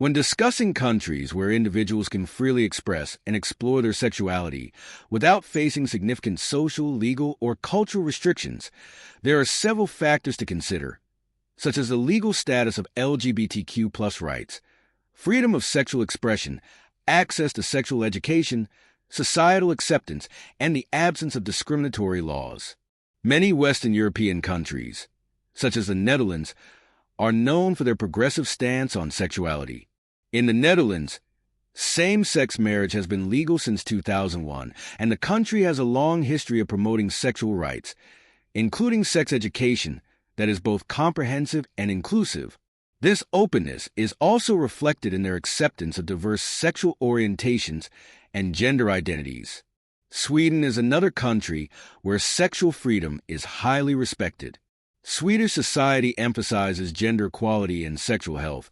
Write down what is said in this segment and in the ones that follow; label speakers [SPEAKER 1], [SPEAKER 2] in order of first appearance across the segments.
[SPEAKER 1] When discussing countries where individuals can freely express and explore their sexuality without facing significant social, legal, or cultural restrictions, there are several factors to consider, such as the legal status of LGBTQ+ rights, freedom of sexual expression, access to sexual education, societal acceptance, and the absence of discriminatory laws. Many Western European countries, such as the Netherlands, are known for their progressive stance on sexuality. In the Netherlands, same-sex marriage has been legal since 2001, and the country has a long history of promoting sexual rights, including sex education that is both comprehensive and inclusive. This openness is also reflected in their acceptance of diverse sexual orientations and gender identities. Sweden is another country where sexual freedom is highly respected. Swedish society emphasizes gender equality and sexual health,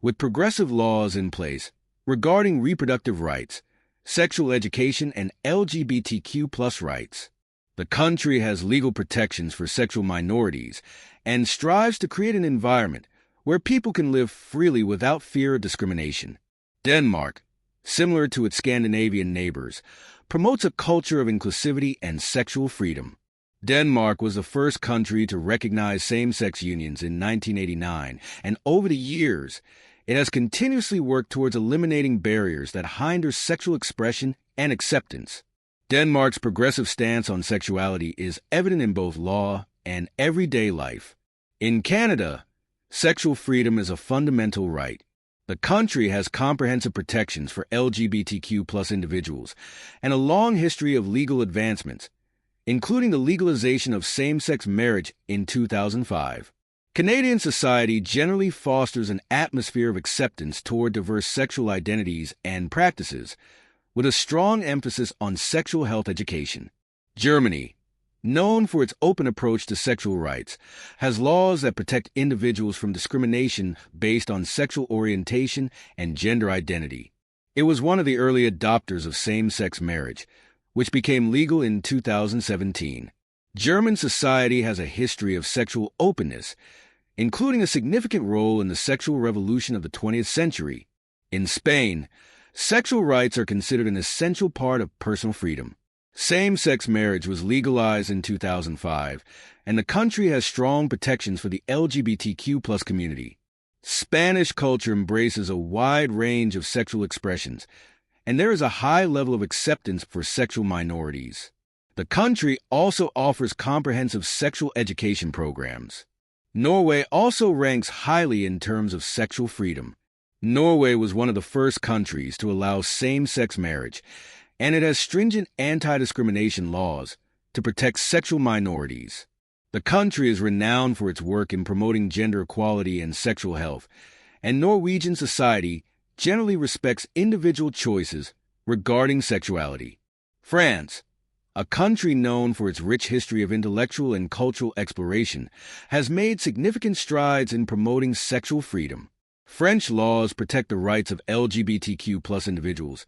[SPEAKER 1] with progressive laws in place regarding reproductive rights, sexual education, and LGBTQ+ rights. The country has legal protections for sexual minorities and strives to create an environment where people can live freely without fear of discrimination. Denmark, similar to its Scandinavian neighbors, promotes a culture of inclusivity and sexual freedom. Denmark was the first country to recognize same-sex unions in 1989, and over the years, it has continuously worked towards eliminating barriers that hinder sexual expression and acceptance. Denmark's progressive stance on sexuality is evident in both law and everyday life. In Canada, sexual freedom is a fundamental right. The country has comprehensive protections for LGBTQ+ individuals and a long history of legal advancements, including the legalization of same-sex marriage in 2005. Canadian society generally fosters an atmosphere of acceptance toward diverse sexual identities and practices, with a strong emphasis on sexual health education. Germany, known for its open approach to sexual rights, has laws that protect individuals from discrimination based on sexual orientation and gender identity. It was one of the early adopters of same-sex marriage, which became legal in 2017. German society has a history of sexual openness, including a significant role in the sexual revolution of the 20th century. In Spain, sexual rights are considered an essential part of personal freedom. Same-sex marriage was legalized in 2005, and the country has strong protections for the LGBTQ+ community. Spanish culture embraces a wide range of sexual expressions, and there is a high level of acceptance for sexual minorities. The country also offers comprehensive sexual education programs. Norway also ranks highly in terms of sexual freedom. Norway was one of the first countries to allow same-sex marriage, and it has stringent anti-discrimination laws to protect sexual minorities. The country is renowned for its work in promoting gender equality and sexual health, and Norwegian society generally respects individual choices regarding sexuality. France, a country known for its rich history of intellectual and cultural exploration, has made significant strides in promoting sexual freedom. French laws protect the rights of LGBTQ+ individuals,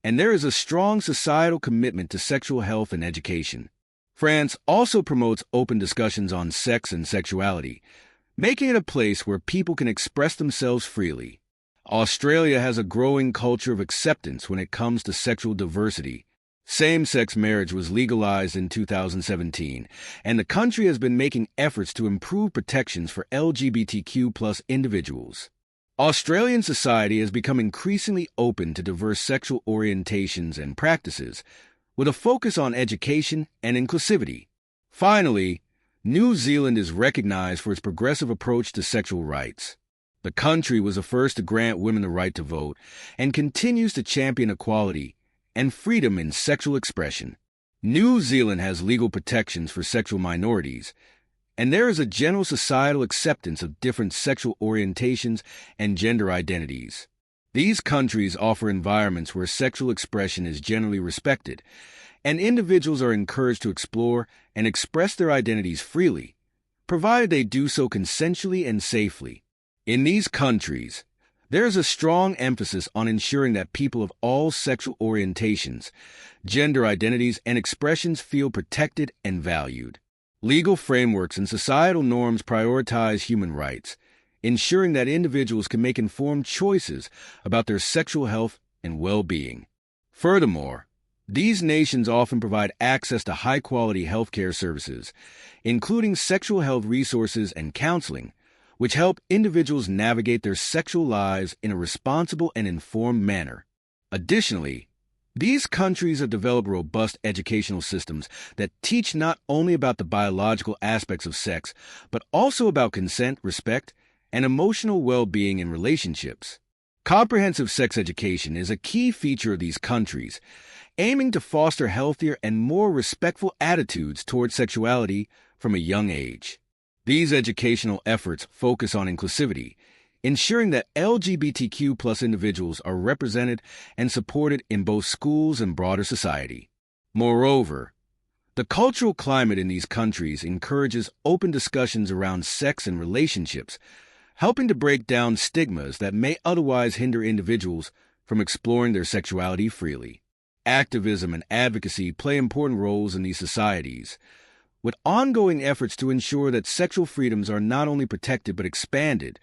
[SPEAKER 1] and there is a strong societal commitment to sexual health and education. France also promotes open discussions on sex and sexuality, making it a place where people can express themselves freely. Australia has a growing culture of acceptance when it comes to sexual diversity. Same-sex marriage was legalized in 2017, and the country has been making efforts to improve protections for LGBTQ+ individuals. Australian society has become increasingly open to diverse sexual orientations and practices, with a focus on education and inclusivity. Finally, New Zealand is recognized for its progressive approach to sexual rights. The country was the first to grant women the right to vote and continues to champion equality and freedom in sexual expression. New Zealand has legal protections for sexual minorities, and there is a general societal acceptance of different sexual orientations and gender identities. These countries offer environments where sexual expression is generally respected, and individuals are encouraged to explore and express their identities freely, provided they do so consensually and safely. In these countries, there is a strong emphasis on ensuring that people of all sexual orientations, gender identities, and expressions feel protected and valued. Legal frameworks and societal norms prioritize human rights, ensuring that individuals can make informed choices about their sexual health and well-being. Furthermore, these nations often provide access to high-quality healthcare services, including sexual health resources and counseling, which help individuals navigate their sexual lives in a responsible and informed manner. Additionally, these countries have developed robust educational systems that teach not only about the biological aspects of sex, but also about consent, respect, and emotional well-being in relationships. Comprehensive sex education is a key feature of these countries, aiming to foster healthier and more respectful attitudes toward sexuality from a young age. These educational efforts focus on inclusivity, ensuring that LGBTQ+ individuals are represented and supported in both schools and broader society. Moreover, the cultural climate in these countries encourages open discussions around sex and relationships, helping to break down stigmas that may otherwise hinder individuals from exploring their sexuality freely. Activism and advocacy play important roles in these societies, with ongoing efforts to ensure that sexual freedoms are not only protected but expanded,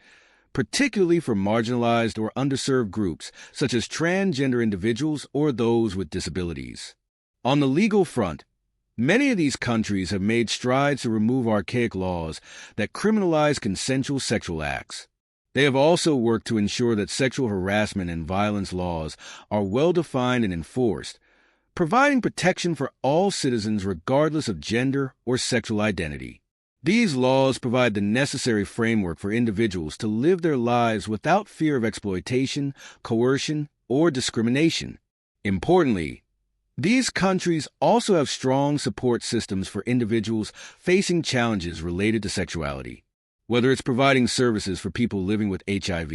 [SPEAKER 1] particularly for marginalized or underserved groups such as transgender individuals or those with disabilities. On the legal front, many of these countries have made strides to remove archaic laws that criminalize consensual sexual acts. They have also worked to ensure that sexual harassment and violence laws are well-defined and enforced, providing protection for all citizens regardless of gender or sexual identity. These laws provide the necessary framework for individuals to live their lives without fear of exploitation, coercion, or discrimination. Importantly, these countries also have strong support systems for individuals facing challenges related to sexuality. Whether it's providing services for people living with HIV,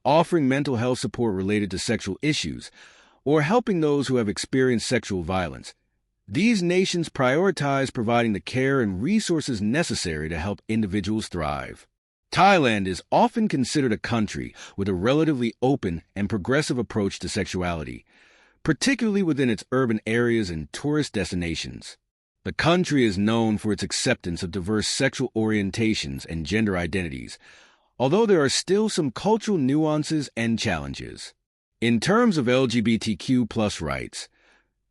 [SPEAKER 1] offering mental health support related to sexual issues, or helping those who have experienced sexual violence, these nations prioritize providing the care and resources necessary to help individuals thrive. Thailand is often considered a country with a relatively open and progressive approach to sexuality, particularly within its urban areas and tourist destinations. The country is known for its acceptance of diverse sexual orientations and gender identities, although there are still some cultural nuances and challenges. In terms of LGBTQ+ rights,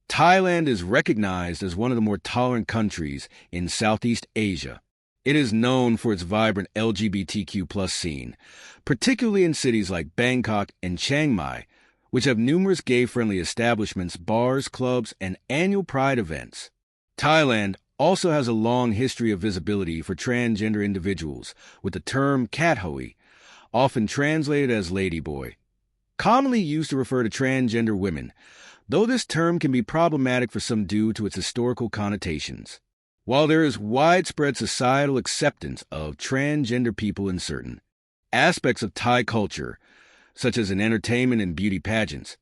[SPEAKER 1] Thailand is recognized as one of the more tolerant countries in Southeast Asia. It is known for its vibrant LGBTQ+ scene, particularly in cities like Bangkok and Chiang Mai, which have numerous gay-friendly establishments, bars, clubs, and annual pride events. Thailand also has a long history of visibility for transgender individuals, with the term Kathoey, often translated as ladyboy, commonly used to refer to transgender women, though this term can be problematic for some due to its historical connotations. While there is widespread societal acceptance of transgender people in certain aspects of Thai culture, such as in entertainment and beauty pageants,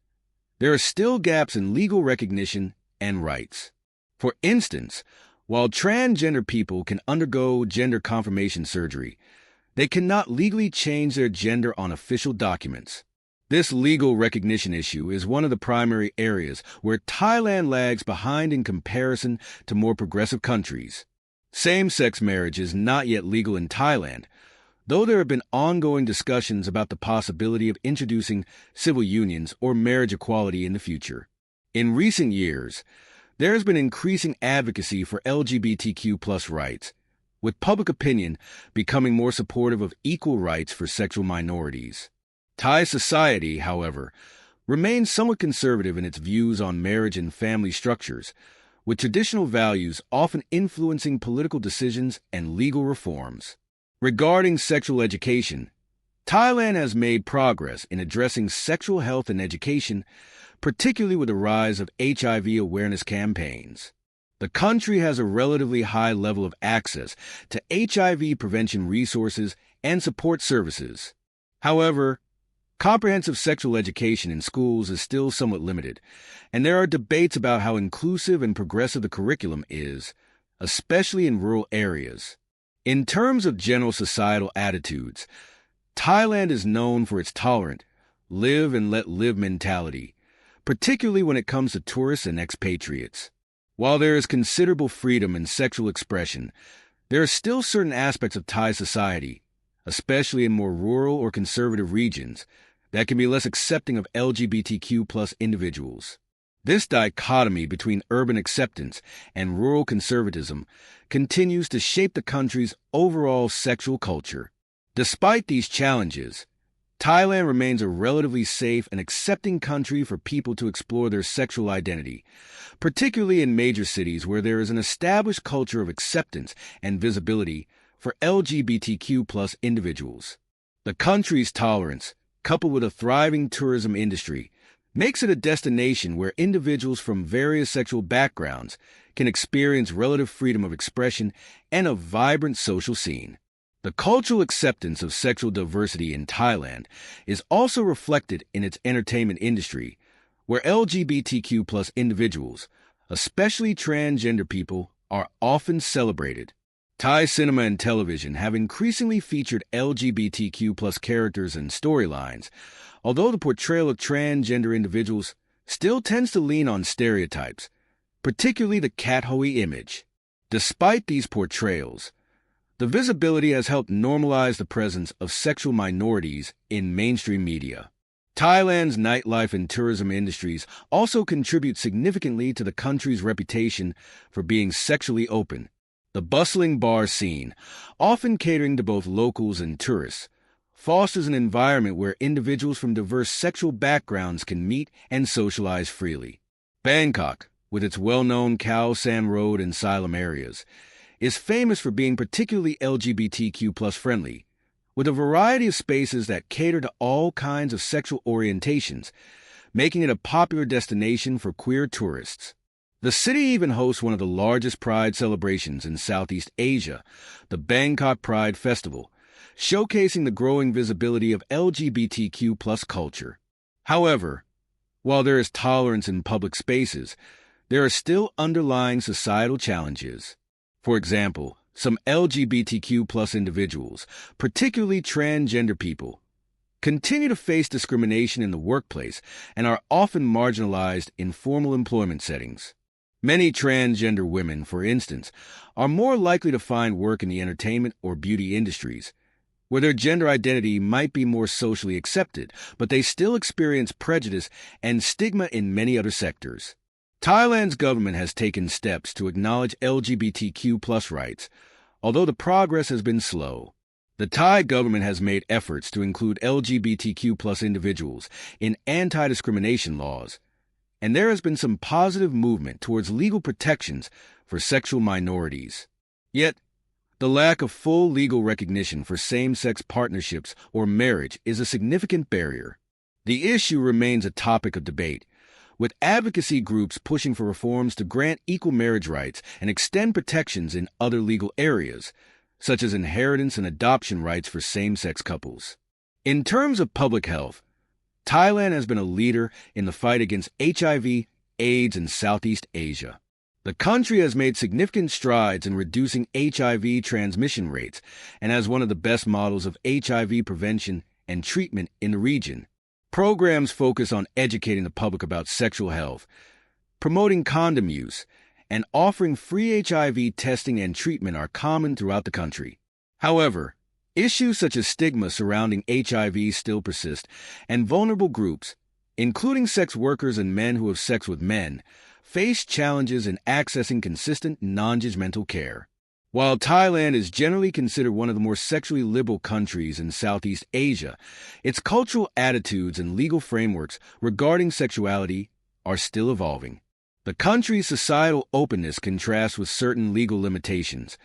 [SPEAKER 1] there are still gaps in legal recognition and rights. For instance, while transgender people can undergo gender confirmation surgery, they cannot legally change their gender on official documents. This legal recognition issue is one of the primary areas where Thailand lags behind in comparison to more progressive countries. Same-sex marriage is not yet legal in Thailand, though there have been ongoing discussions about the possibility of introducing civil unions or marriage equality in the future. In recent years, there has been increasing advocacy for LGBTQ+ rights, with public opinion becoming more supportive of equal rights for sexual minorities. Thai society, however, remains somewhat conservative in its views on marriage and family structures, with traditional values often influencing political decisions and legal reforms. Regarding sexual education, Thailand has made progress in addressing sexual health and education, particularly with the rise of HIV awareness campaigns. The country has a relatively high level of access to HIV prevention resources and support services. However, comprehensive sexual education in schools is still somewhat limited, and there are debates about how inclusive and progressive the curriculum is, especially in rural areas. In terms of general societal attitudes, Thailand is known for its tolerant, live and let live mentality, particularly when it comes to tourists and expatriates. While there is considerable freedom in sexual expression, there are still certain aspects of Thai society, especially in more rural or conservative regions that can be less accepting of LGBTQ plus individuals. This dichotomy between urban acceptance and rural conservatism continues to shape the country's overall sexual culture. Despite these challenges, Thailand remains a relatively safe and accepting country for people to explore their sexual identity, particularly in major cities where there is an established culture of acceptance and visibility for LGBTQ plus individuals. The country's tolerance, coupled with a thriving tourism industry, makes it a destination where individuals from various sexual backgrounds can experience relative freedom of expression and a vibrant social scene. The cultural acceptance of sexual diversity in Thailand is also reflected in its entertainment industry, where LGBTQ plus individuals, especially transgender people, are often celebrated. Thai cinema and television have increasingly featured LGBTQ plus characters and storylines, although the portrayal of transgender individuals still tends to lean on stereotypes, particularly the Kathoey image. Despite these portrayals, the visibility has helped normalize the presence of sexual minorities in mainstream media. Thailand's nightlife and tourism industries also contribute significantly to the country's reputation for being sexually open. The bustling bar scene, often catering to both locals and tourists, fosters an environment where individuals from diverse sexual backgrounds can meet and socialize freely. Bangkok, with its well-known Khao San Road and Siloam areas, is famous for being particularly LGBTQ plus friendly, with a variety of spaces that cater to all kinds of sexual orientations, making it a popular destination for queer tourists. The city even hosts one of the largest pride celebrations in Southeast Asia, the Bangkok Pride Festival, showcasing the growing visibility of LGBTQ plus culture. However, while there is tolerance in public spaces, there are still underlying societal challenges. For example, some LGBTQ plus individuals, particularly transgender people, continue to face discrimination in the workplace and are often marginalized in formal employment settings. Many transgender women, for instance, are more likely to find work in the entertainment or beauty industries, where their gender identity might be more socially accepted, but they still experience prejudice and stigma in many other sectors. Thailand's government has taken steps to acknowledge LGBTQ plus rights, although the progress has been slow. The Thai government has made efforts to include LGBTQ plus individuals in anti-discrimination laws, and there has been some positive movement towards legal protections for sexual minorities. Yet, the lack of full legal recognition for same-sex partnerships or marriage is a significant barrier. The issue remains a topic of debate, with advocacy groups pushing for reforms to grant equal marriage rights and extend protections in other legal areas, such as inheritance and adoption rights for same-sex couples. In terms of public health, Thailand has been a leader in the fight against HIV, AIDS in Southeast Asia. The country has made significant strides in reducing HIV transmission rates and has one of the best models of HIV prevention and treatment in the region. Programs focus on educating the public about sexual health, promoting condom use, and offering free HIV testing and treatment are common throughout the country. However, issues such as stigma surrounding HIV still persist, and vulnerable groups, including sex workers and men who have sex with men, face challenges in accessing consistent, non-judgmental care. While Thailand is generally considered one of the more sexually liberal countries in Southeast Asia, its cultural attitudes and legal frameworks regarding sexuality are still evolving. The country's societal openness contrasts with certain legal limitations,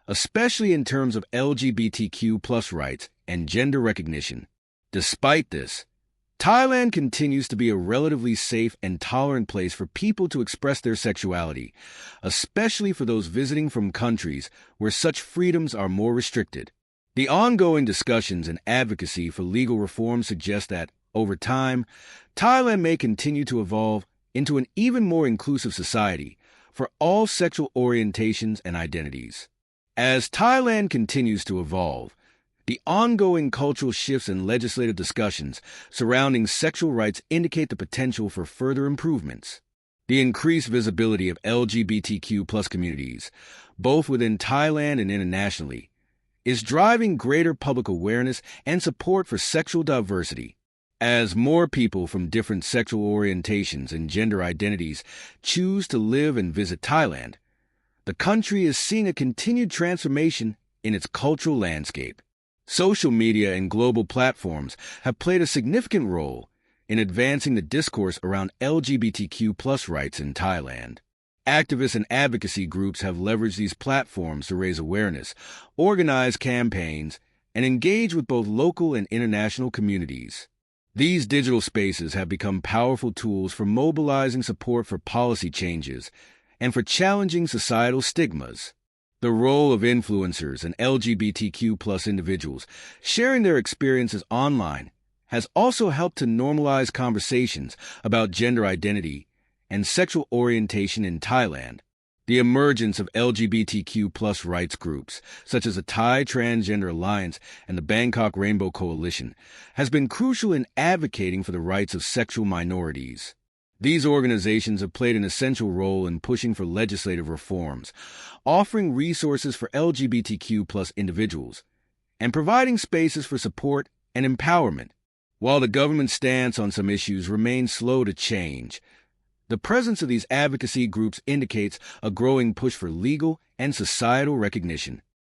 [SPEAKER 1] especially in terms of LGBTQ plus rights and gender recognition. Despite this, Thailand continues to be a relatively safe and tolerant place for people to express their sexuality, especially for those visiting from countries where such freedoms are more restricted. The ongoing discussions and advocacy for legal reform suggest that, over time, Thailand may continue to evolve into an even more inclusive society for all sexual orientations and identities. As Thailand continues to evolve, the ongoing cultural shifts and legislative discussions surrounding sexual rights indicate the potential for further improvements. The increased visibility of LGBTQ plus communities, both within Thailand and internationally, is driving greater public awareness and support for sexual diversity. As more people from different sexual orientations and gender identities choose to live and visit Thailand, the country is seeing a continued transformation in its cultural landscape. Social media and global platforms have played a significant role in advancing the discourse around LGBTQ+ rights in Thailand. Activists and advocacy groups have leveraged these platforms to raise awareness, organize campaigns, and engage with both local and international communities. These digital spaces have become powerful tools for mobilizing support for policy changes and for challenging societal stigmas. The role of influencers and LGBTQ+ individuals sharing their experiences online has also helped to normalize conversations about gender identity and sexual orientation in Thailand. The emergence of LGBTQ+ rights groups, such as the Thai Transgender Alliance and the Bangkok Rainbow Coalition, has been crucial in advocating for the rights of sexual minorities. These organizations have played an essential role in pushing for legislative reforms, offering resources for LGBTQ+ individuals, and providing spaces for support and empowerment. While the government's stance on some issues remains slow to change, the presence of these advocacy groups indicates a growing push for legal and societal recognition